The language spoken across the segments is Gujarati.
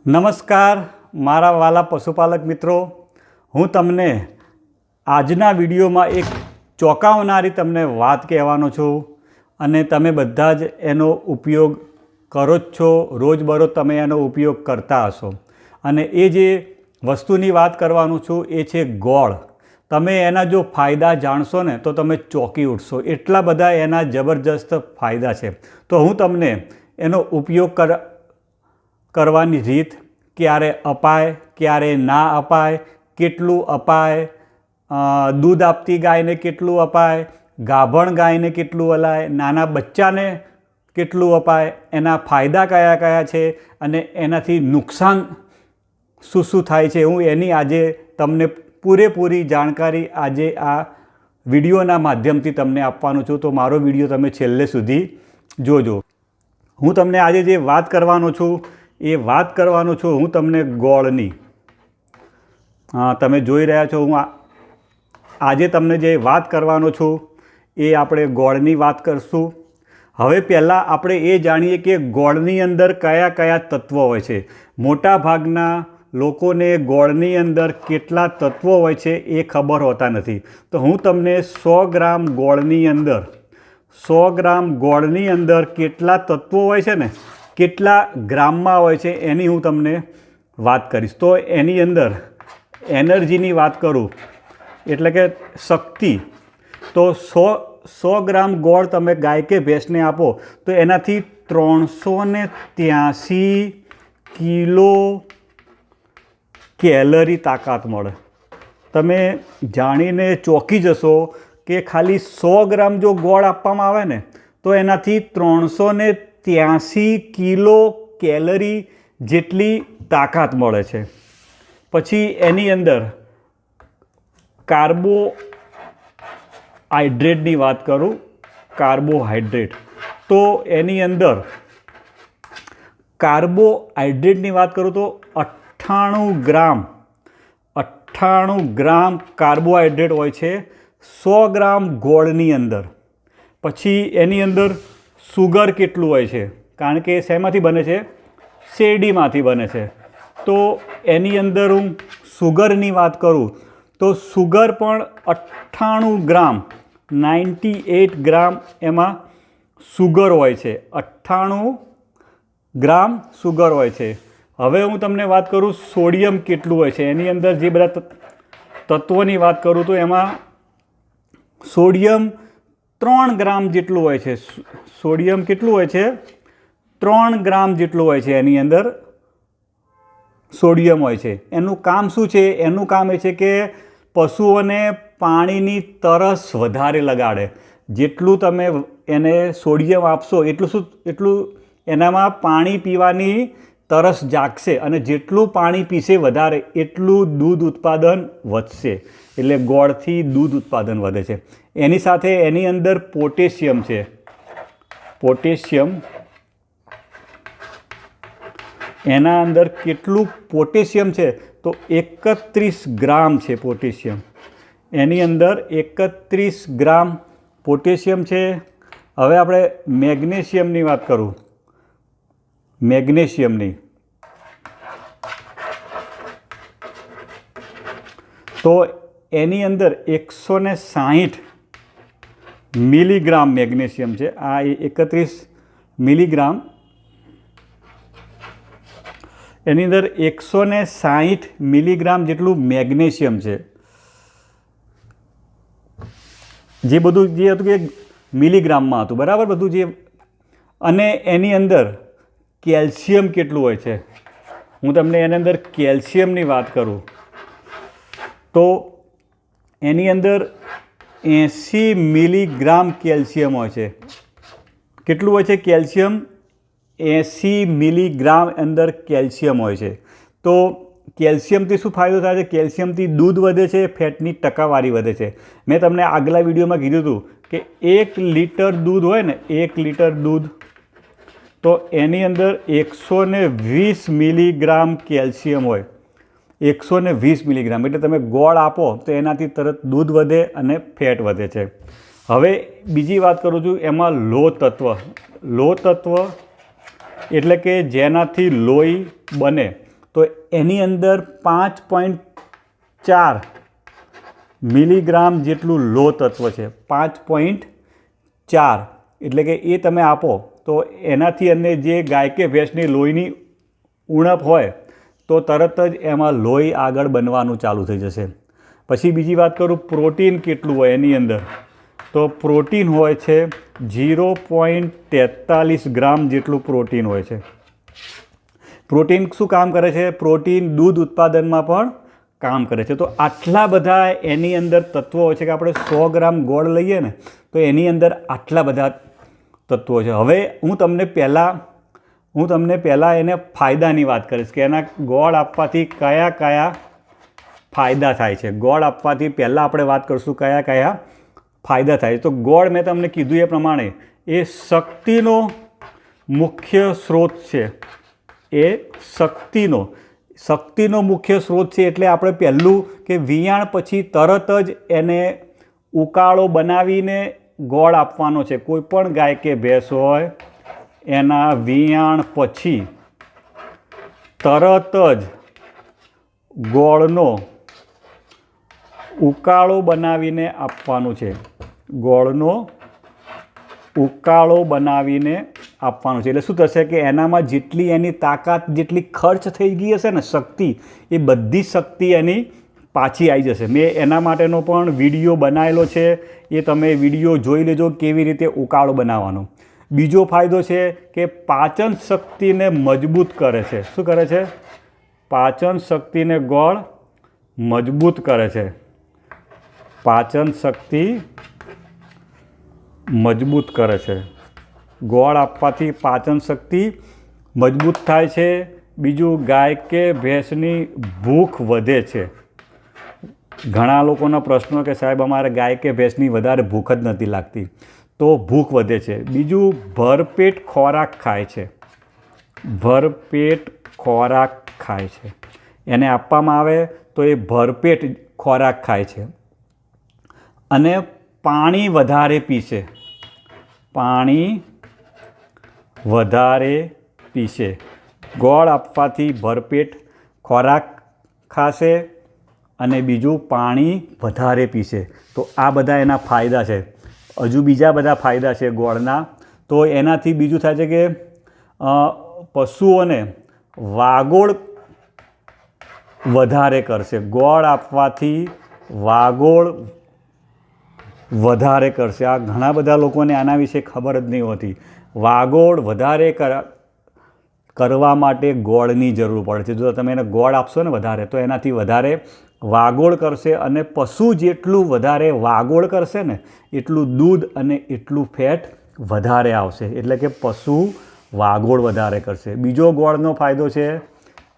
નમસ્કાર મારા વાલા પશુપાલક મિત્રો, હું તમને આજના વિડીયોમાં એક ચોંકાવનારી તમને વાત કહેવાનો છું અને તમે બધા જ એનો ઉપયોગ કરો જ છો. રોજબરોજ તમે એનો ઉપયોગ કરતા હશો અને એ જે વસ્તુની વાત કરવાનું છું એ છે ગોળ. તમે એના જો ફાયદા જાણશો ને તો તમે ચોંકી ઉઠશો, એટલા બધા એના જબરજસ્ત ફાયદા છે. તો હું તમને એનો ઉપયોગ કરવાની રીત, ક્યારે અપાય ક્યારે ના અપાય, કેટલું અપાય, દૂધ આપતી ગાયને કેટલું અપાય, ગાભણ ગાયને કેટલું અલાય, નાના બચ્ચાને કેટલું અપાય, એના ફાયદા કયા કયા છે અને એનાથી નુકસાન શું શું થાય છે, હું એની આજે તમને પૂરેપૂરી જાણકારી આજે આ વિડીયોના માધ્યમથી તમને આપવાનું છું. તો મારો વિડીયો તમે છેલ્લે સુધી જોજો. હું તમને આજે જે વાત કરવાનો છું એ વાત કરવાનો છું હું તમને ગોળની. તમે જોઈ રહ્યા છો હું આજે તમને જે વાત કરવાનો છું એ આપણે ગોળની વાત કરશું. હવે પહેલાં આપણે એ જાણીએ કે ગોળની અંદર કયા કયા તત્વો હોય છે. મોટા ભાગના લોકોને ગોળની અંદર કેટલા તત્વો હોય છે એ ખબર હોતા નથી. તો હું તમને 100 ગ્રામ ગોળની અંદર 100 ગ્રામ ગોળની અંદર કેટલા તત્વો હોય છે ને, કેટલા ગ્રામમાં હોય છે એની હું તમને વાત કરીશ. તો એની અંદર એનર્જીની વાત કરું એટલે કે શક્તિ, તો 100 ગ્રામ ગોળ તમે ગાય કે ભેંસને આપો તો એનાથી 383 કિલો કેલરી તાકાત મળે. તમે જાણીને ચોંકી જશો કે ખાલી 100 ગ્રામ જો ગોળ આપવામાં આવે ને તો એનાથી 383 કિલો કેલરી જેટલી તાકાત મળે છે. પછી એની અંદર કાર્બોહાઈડ્રેટની વાત કરું, કાર્બોહાઈડ્રેટ, તો એની અંદર કાર્બોહાઈડ્રેટની વાત કરું તો 98 ગ્રામ કાર્બોહાઈડ્રેટ હોય છે 100 ગ્રામ ગોળની અંદર. પછી એની અંદર સુગર કેટલું હોય છે, કારણ કે શેમાંથી બને છે? શેરડીમાંથી બને છે. તો એની અંદર હું સુગરની વાત કરું તો સુગર પણ 98 ગ્રામ 98 ગ્રામ એમાં સુગર હોય છે. 98 ગ્રામ સુગર હોય છે. હવે હું તમને વાત કરું સોડિયમ કેટલું હોય છે. એની અંદર જે બધા તત્વોની વાત કરું તો એમાં સોડિયમ 3 ગ્રામ જેટલું હોય છે. સોડિયમ કેટલું હોય છે? 3 ગ્રામ જેટલું હોય છે એની અંદર સોડિયમ હોય છે. એનું કામ શું છે? એનું કામ એ છે કે પશુઓને પાણીની તરસ વધારે લગાડે. જેટલું તમે એને સોડિયમ આપશો એટલું એનામાં પાણી પીવાની તરસ જાગશે અને જેટલું પાણી પીશે વધારે એટલું દૂધ ઉત્પાદન વધશે. એટલે ગોળથી દૂધ ઉત્પાદન વધે છે. એની સાથે એની અંદર પોટેશિયમ છે. પોટેશિયમ, એના અંદર કેટલું પોટેશિયમ છે તો 31 ગ્રામ છે પોટેશિયમ. એની અંદર 31 ગ્રામ પોટેશિયમ છે. હવે આપણે મેગ્નેશિયમની વાત કરું. મેગ્નેશિયમની તો એની અંદર 160 મિલીગ્રામ મેગ્નેશિયમ છે. આ 31 મિલીગ્રામ, એની અંદર 160 મિલીગ્રામ જેટલું મેગ્નેશિયમ છે. જે બધું જે હતું કે મિલીગ્રામમાં હતું, બરાબર બધું જે. અને એની અંદર કેલ્શિયમ કેટલું હોય છે? હું તમને એની અંદર કેલ્શિયમની વાત કરું તો એની અંદર 80 મિલીગ્રામ કેલ્શિયમ હોય છે. કેટલું હોય છે કેલ્શિયમ? 80 મિલીગ્રામ અંદર કેલ્શિયમ હોય છે. તો કેલ્શિયમથી શું ફાયદો થાય છે? કેલ્શિયમથી દૂધ વધે છે, ફેટની ટકાવારી વધે છે. મેં તમને આગલા વિડીયોમાં કીધું હતું કે 1 લીટર દૂધ હોય ને, 1 લીટર દૂધ, તો એની અંદર 120 મિલીગ્રામ કેલ્શિયમ હોય. 120 મિલીગ્રામ એટલે તમે ગોળ આપો તો એનાથી તરત દૂધ વધે અને ફેટ વધે છે. હવે બીજી વાત કરું છું એમાં લોહ તત્વ. લોહ તત્વ એટલે કે જેનાથી લોહી બને. તો એની અંદર 5.4 મિલીગ્રામ જેટલું લોહ તત્વ છે. 5.4 એટલે કે એ તમે આપો તો એનાથી અને જે ગાય કે ભેંસની લોહીની ઉણપ હોય તો તરત જ એમાં લોહી આગળ બનવાનું ચાલુ થઈ જશે. પછી બીજી વાત કરું, પ્રોટીન કેટલું હોય એની અંદર, તો પ્રોટીન હોય છે 0.43 ગ્રામ જેટલું પ્રોટીન હોય છે. પ્રોટીન શું કામ કરે છે? પ્રોટીન દૂધ ઉત્પાદનમાં પણ કામ કરે છે. તો આટલા બધા એની અંદર તત્વો હોય છે કે આપણે 100 ગ્રામ ગોળ લઈએ ને તો એની અંદર આટલા બધા તત્વો છે. હવે હું તમને પહેલાં એને ફાયદાની વાત કરીશ કે એના ગોળ આપવાથી કયા કયા ફાયદા થાય છે. ગોળ આપવાથી પહેલાં આપણે વાત કરીશું કયા કયા ફાયદા થાય. તો ગોળ મેં તમને કીધું એ પ્રમાણે એ શક્તિનો મુખ્ય સ્ત્રોત છે. એ શક્તિનો મુખ્ય સ્ત્રોત છે. એટલે આપણે પહેલું કે વિયાણ પછી તરત જ એને ઉકાળો બનાવીને ગોળ આપવાનો છે. કોઈ પણ ગાય કે ભેંસ હોય એના વિયાણ પછી તરત જ ગોળનો ઉકાળો બનાવીને આપવાનું છે. ગોળનો ઉકાળો બનાવીને આપવાનું છે. એટલે શું થશે કે એનામાં જેટલી એની તાકાત, જેટલી ખર્ચ થઈ ગઈ હશે ને શક્તિ, એ બધી શક્તિ એની પાછી આવી જશે. મેં એના માટેનો પણ વિડીયો બનાવેલો છે, એ તમે વિડીયો જોઈ લેજો કેવી રીતે ઉકાળો બનાવવાનો. બીજો ફાયદો છે કે પાચન શક્તિને મજબૂત કરે છે. શું કરે છે? પાચન શક્તિને ગોળ મજબૂત કરે છે. પાચન શક્તિ મજબૂત કરે છે. ગોળ આપવાથી પાચન શક્તિ મજબૂત થાય છે. બીજું, ગાય કે ભેંસની ભૂખ વધે છે. ઘણા લોકોના પ્રશ્નો કે સાહેબ અમારે ગાય કે ભેંસની વધારે ભૂખ જ નથી લાગતી, તો ભૂખ વધે છે. બીજું, ભરપેટ ખોરાક ખાય છે. ભરપેટ ખોરાક ખાય છે. એને આપવામાં આવે તો એ ભરપેટ ખોરાક ખાય છે. અને પાણી વધારે પીશે. પાણી વધારે પીશે. ગોળ આપવાથી ભરપેટ ખોરાક ખાશે અને બીજું પાણી વધારે પીશે. તો આ બધા એના ફાયદા છે. હજુ બીજા બધા ફાયદા છે ગોળના. તો એનાથી બીજું થાય છે કે પશુઓને વાગોળ વધારે કરશે. ગોળ આપવાથી વાગોળ વધારે કરશે. આ ઘણા બધા લોકોને આના વિશે ખબર જ નહીં હોતી. વાગોળ વધારે કરવા માટે ગોળની જરૂર પડે છે. જો તમે એને ગોળ આપશો ને વધારે તો એનાથી વધારે વાગોળ કરશે. અને પશુ જેટલું વધારે વાગોળ કરશે ને એટલું દૂધ અને એટલું ફેટ વધારે આવશે. એટલે કે પશુ વાગોળ વધારે કરશે. બીજો ગોળનો ફાયદો છે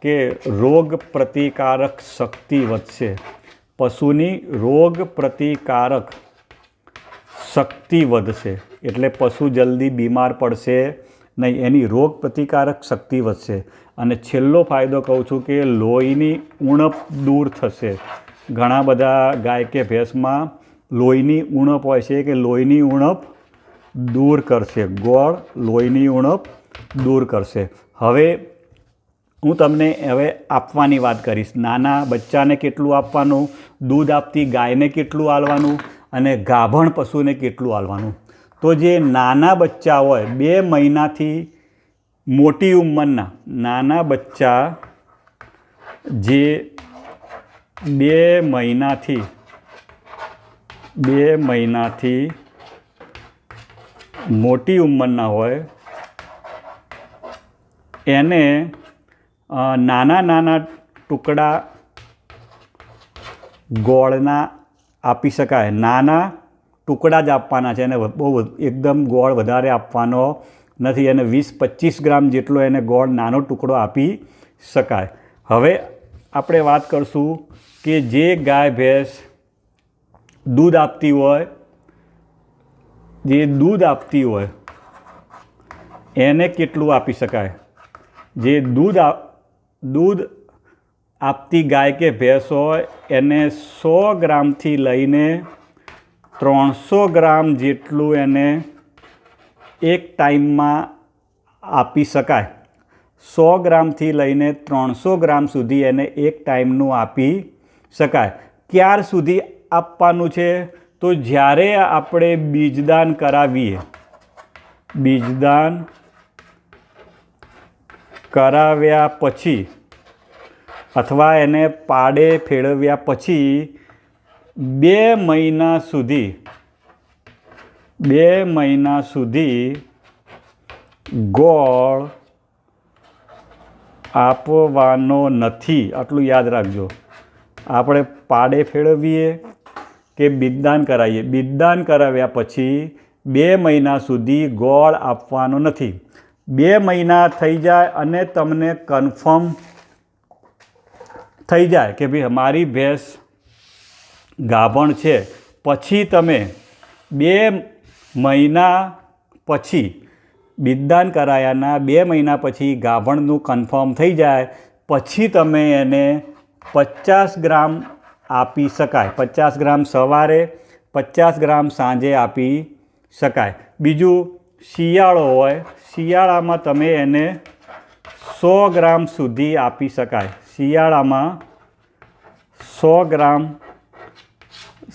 કે રોગ પ્રતિકારક શક્તિ વધશે. પશુની રોગ પ્રતિકારક શક્તિ વધશે. એટલે પશુ જલ્દી બીમાર પડશે નહીં. એની રોગ પ્રતિકારક શક્તિ વધશે. અને છેલ્લો ફાયદો કહું છું કે લોહીની ઉણપ દૂર થશે. ઘણા બધા ગાય કે ભેંસમાં લોહીની ઉણપ હોય છે કે લોહીની ઉણપ દૂર કરશે. ગોળ લોહીની ઉણપ દૂર કરશે. હવે હું તમને આપવાની વાત કરીશ. નાના બચ્ચાને કેટલું આપવાનું, દૂધ આપતી ગાયને કેટલું આલવાનું અને ગાભણ પશુને કેટલું આલવાનું. તો જે નાના બચ્ચા હોય 2 મહિનાથી મોટી ઉંમરના નાના બચ્ચા જે 2 મહિનાથી મોટી ઉંમરના હોય એને નાના નાના ટુકડા ગોળના આપી શકાય. નાના ટુકડા જ આપવાના છે. એને બહુ એકદમ ગોળ વધારે આપવાનો નથી. એને 20-25 ગ્રામ જેટલો એને ગોળ નાનો ટુકડો આપી શકાય. હવે આપણે વાત કરીશું કે જે ગાય ભેંસ દૂધ આપતી હોય એને કેટલું આપી શકાય. જે દૂધ આપતી ગાય કે ભેંસ હોય એને 100 ગ્રામથી લઈને 300 ગ્રામ જેટલું એને એક ટાઈમમાં આપી શકાય. 100 ગ્રામથી લઈને 300 ગ્રામ સુધી એને એક ટાઈમનું આપી શકાય. ક્યાર સુધી આપવાનું છે? તો જ્યારે આપણે બીજદાન કરાવીએ, બીજદાન કરાવ્યા પછી અથવા એને પાડે ફેરવ્યા પછી 2 મહિના સુધી ગોળ આપવાનો નથી. આટલું યાદ રાખજો. આપણે પાડે ફેરવીએ કે બીજદાન કરાવીએ, બીજદાન કરાવ્યા પછી 2 મહિના સુધી ગોળ આપવાનો નથી. 2 મહિના થઈ જાય અને તમને કન્ફર્મ થઈ જાય કે ભાઈ અમારી ભેંસ ગાભણ છે, પછી તમે 2 મહિના પછી બીજદાન કરાયાના 2 મહિના પછી ગાભણનું કન્ફર્મ થઈ જાય પછી તમે એને 50 ગ્રામ આપી શકાય. 50 ગ્રામ સવારે, 50 ગ્રામ સાંજે આપી શકાય. બીજું, શિયાળો હોય, શિયાળામાં તમે એને 100 ગ્રામ સુધી આપી શકાય. શિયાળામાં 100 ગ્રામ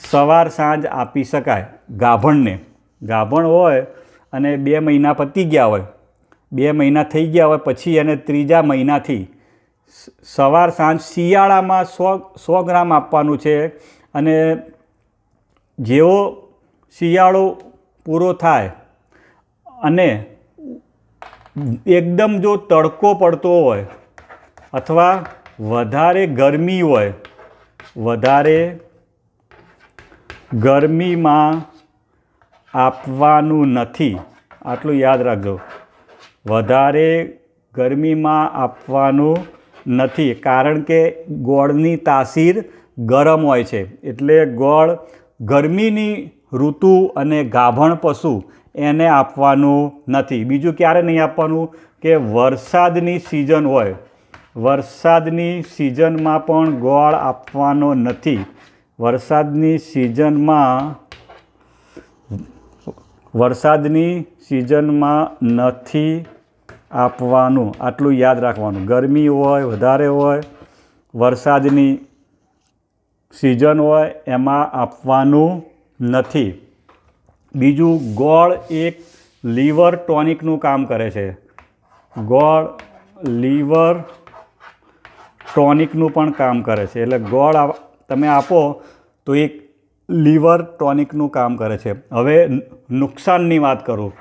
સવાર સાંજ આપી શકાય ગાભણને. ગાભણ હોય અને 2 મહિના પતી ગયા હોય, 2 મહિના થઈ ગયા હોય પછી એને 3જા મહિનાથી સવાર સાંજ શિયાળામાં 100 ગ્રામ આપવાનું છે. અને જેવો શિયાળો પૂરો થાય અને એકદમ જો તડકો પડતો હોય અથવા વધારે ગરમી હોય, વધારે ગરમીમાં આપવાનું નથી. આટલું યાદ રાખજો. વધારે ગરમીમાં આપવાનું નથી, કારણ કે ગોળની તાસીર ગરમ હોય છે. એટલે ગોળ ગરમીની ઋતુ અને ગાભણ પશુ એને આપવાનું નથી. બીજું ક્યારે નહીં આપવાનું? કે વરસાદની સિઝન હોય, વરસાદની સિઝનમાં પણ ગોળ આપવાનો નથી. વરસાદની સિઝનમાં નથી આપવાનું. આટલું યાદ રાખવાનું. ગરમી હોય, વધારે હોય, વરસાદની સિઝન હોય એમાં આપવાનું નથી. બીજું, ગોળ એક લીવર ટોનિકનું કામ કરે છે. ગોળ લીવર ટોનિકનું પણ કામ કરે છે. એટલે ગોળ તમે આપો તો એક લીવર ટોનિકનું કામ કરે છે. હવે નુકસાનની વાત કરું.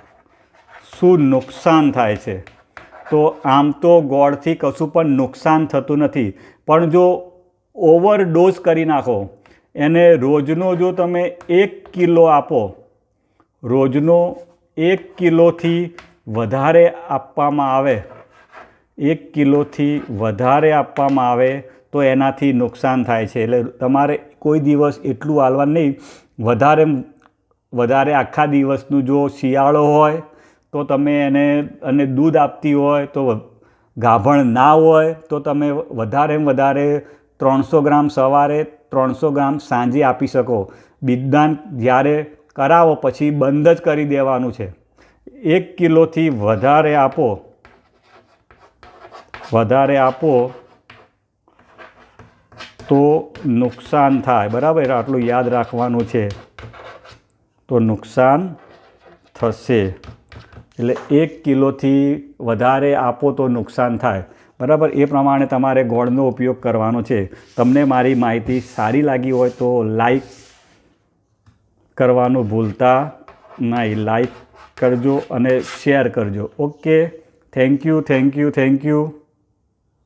શું નુકસાન થાય છે? તો આમ તો ગોળથી કશું પણ નુકસાન થતું નથી, પણ જો ઓવરડોઝ કરી નાખો, એને રોજનો જો તમે 1 કિલો આપો, રોજનો 1 કિલોથી વધારે આપવામાં આવે, 1 કિલોથી વધારે આપવામાં આવે તો એનાથી નુકસાન થાય છે. એટલે તમારે કોઈ દિવસ એટલું આલવાનું નહીં. વધારે આખા દિવસનું જો શિયાળો હોય તો તમે એને, અને દૂધ આપતી હોય તો ગાભણ ના હોય તો તમે વધારે 300 ગ્રામ સવારે, 300 ગ્રામ સાંજે આપી શકો. બીજદાન જ્યારે કરાવો પછી બંધ જ કરી દેવાનું છે. 1 કિલોથી વધારે આપો તો નુકસાન થાય. બરાબર? આટલું યાદ રાખવાનું છે. તો નુકસાન થશે. એટલે 1 કિલોથી વધારે આપો તો નુકસાન થાય. બરાબર? એ પ્રમાણે તમારે ગોળનો ઉપયોગ કરવાનો છે. તમને મારી માહિતી સારી લાગી હોય તો લાઈક કરવાનું ભૂલતા નહીં. લાઈક કરજો અને શેર કરજો. Okay, thank you.